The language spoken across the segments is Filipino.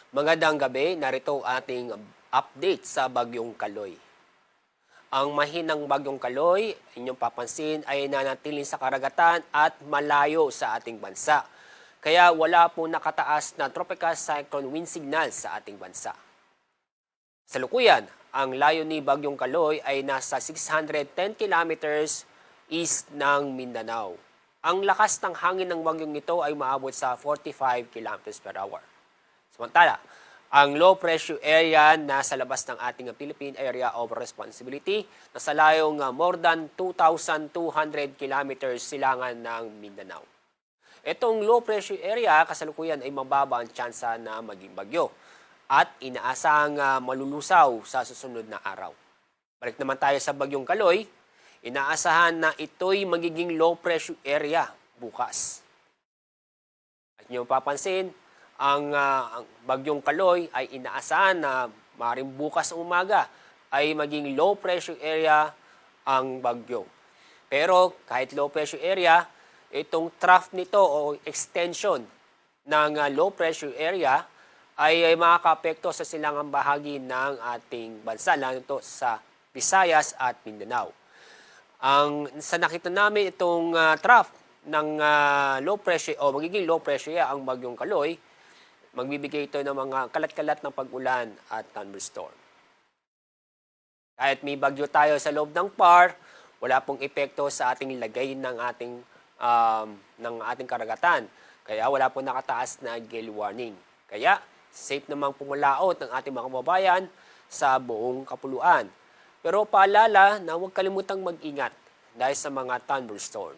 Magandang gabi, narito ang ating update sa Bagyong Kaloy. Ang mahinang Bagyong Kaloy, inyong papansin, ay nanatiling sa karagatan at malayo sa ating bansa. Kaya wala po nakataas na tropical cyclone wind signal sa ating bansa. Sa lukuyan, ang layo ni Bagyong Kaloy ay nasa 610 kilometers east ng Mindanao. Ang lakas ng hangin ng bagyong ito ay maabot sa 45 kilometers per hour. Samantala, ang low pressure area na sa labas ng ating Philippine Area of Responsibility na sa layong more than 2,200 kilometers silangan ng Mindanao. Itong low pressure area kasalukuyan ay mababa ang tsansa na maging bagyo at inaasahang malulusaw sa susunod na araw. Balik naman tayo sa Bagyong Kaloy, inaasahan na ito'y magiging low pressure area bukas. At niyo papansin, ang Bagyong Kaloy ay inaasahan na maaaring bukas ng umaga ay maging low pressure area ang bagyo. Pero kahit low pressure area, itong trough nito o extension ng low pressure area ay makakaapekto sa silangang bahagi ng ating bansa, lalo ito sa Visayas at Mindanao. Sa nakita namin itong trough ng low pressure o magiging low pressure ang Bagyong Kaloy, magbibigay ito ng mga kalat-kalat ng pag-ulan at thunderstorm. Kahit may bagyo tayo sa loob ng PAR, wala pong epekto sa ating lagay ng ating karagatan. Kaya wala pong nakataas na gale warning. Kaya safe namang pumulaot ng ating mga kababayan sa buong kapuluan. Pero paalala na huwag kalimutang mag-ingat dahil sa mga thunderstorm.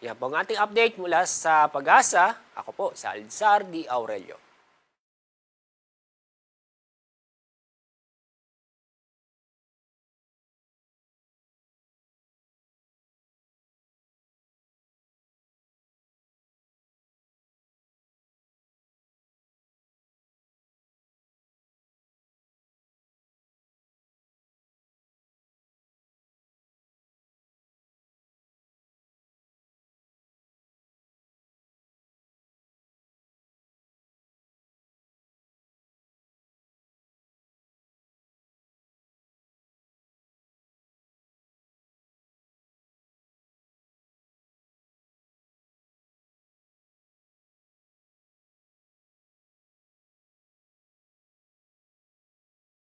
Yan po ang ating update mula sa Pag-asa. Ako po, si Alzar D. Aurelio.